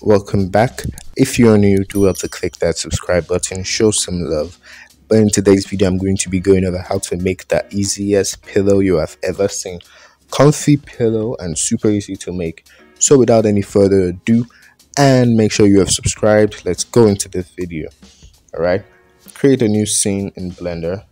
welcome back. If you're new, do well to click that subscribe button, show some love. But in today's video, I'm going to be going over how to make the easiest pillow you have ever seen. Comfy pillow and super easy to make. So without any further ado, and make sure you have subscribed, let's go into this video. Alright, create a new scene in Blender.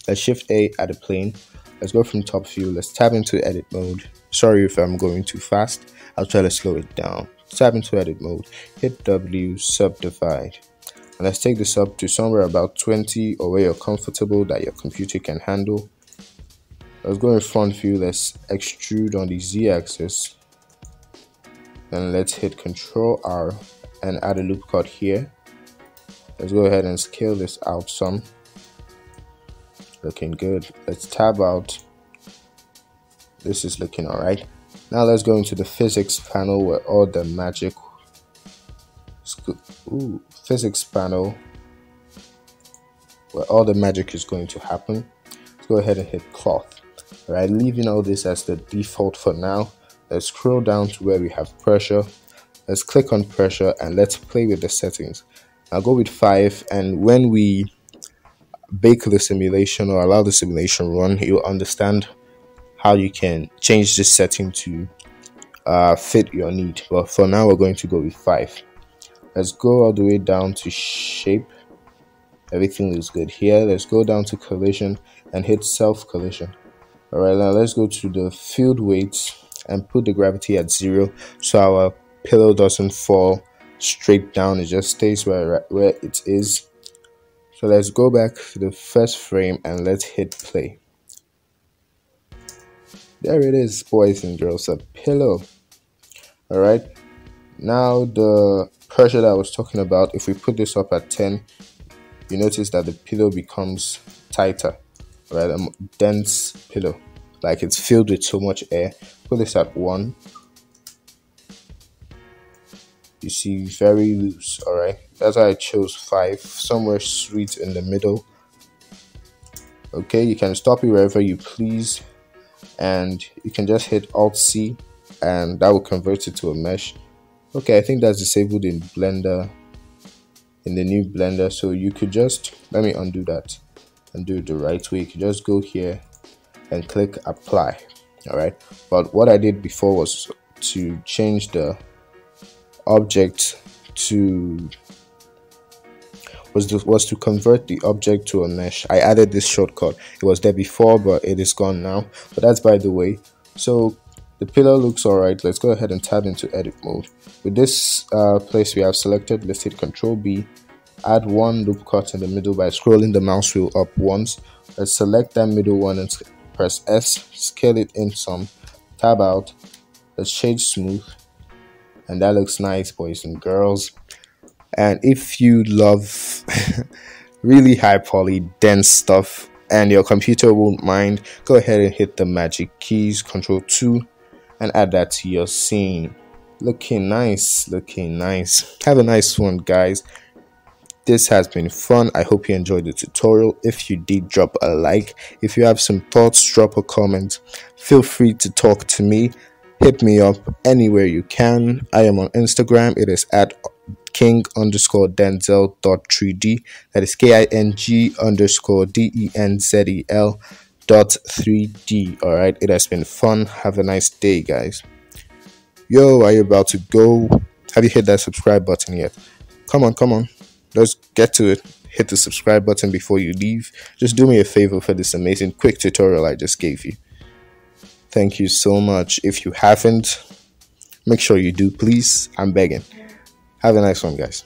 Let's shift A, add a plane. Let's go from top view, let's tab into edit mode. Sorry if I'm going too fast, I'll try to slow it down. Tab into edit mode, hit W, subdivide. And let's take this up to somewhere about 20 or where you're comfortable that your computer can handle. Let's go in front view, let's extrude on the Z axis. Then let's hit Ctrl R and add a loop cut here. Let's go ahead and scale this out some. Looking good. Let's tab out. This is looking alright. Now let's go into the physics panel where all the magic physics panel where all the magic is going to happen. Let's go ahead and hit cloth. Alright, leaving all this as the default for now. Let's scroll down to where we have pressure. Let's click on pressure and let's play with the settings. I'll go with 5, and when we bake the simulation or allow the simulation run, you'll understand how you can change this setting to fit your need. But for now, we're going to go with 5. Let's go all the way down to shape. Everything looks good here. Let's go down to collision and hit self collision. Alright, now let's go to the field weights and put the gravity at 0 so our pillow doesn't fall straight down, it just stays where it is. So let's go back to the first frame and let's hit play. There it is, boys and girls, a pillow. Alright, now the pressure that I was talking about, if we put this up at 10, you notice that the pillow becomes tighter, right? A dense pillow, like it's filled with so much air. Put this at 1. You see, very loose. Alright, that's why I chose 5, somewhere sweet in the middle. Okay, you can stop it wherever you please, and you can just hit Alt C and that will convert it to a mesh. Okay, I think that's disabled in Blender, in the new Blender, so you could just, let me undo that and do it the right way. You can just go here and click apply. Alright, but what I did before was to change the object to was to convert the object to a mesh. I added this shortcut. It was there before, but it is gone now, but that's by the way. So the pillow looks alright. Let's go ahead and tab into edit mode. With this place we have selected, let's hit Ctrl B, add one loop cut in the middle by scrolling the mouse wheel up once. Let's select that middle one and press S, scale it in some, tab out, let's shade smooth, and that looks nice, boys and girls. And if you love really high poly dense stuff and your computer won't mind, go ahead and hit the magic keys, Ctrl 2, and add that to your scene. Looking nice, looking nice. Have a nice one, guys. This has been fun. I hope you enjoyed the tutorial. If you did, drop a like. If you have some thoughts, drop a comment. Feel free to talk to me. Hit me up anywhere you can. I am on Instagram. It is at king_denzel.3d. That is KING_DENZEL.3d. Alright, it has been fun. Have a nice day, guys. Yo, are you about to go? Have you hit that subscribe button yet? Come on, come on. Let's get to it. Hit the subscribe button before you leave. Just do me a favor for this amazing quick tutorial I just gave you. Thank you so much. If you haven't, make sure you do, please. I'm begging. Have a nice one, guys.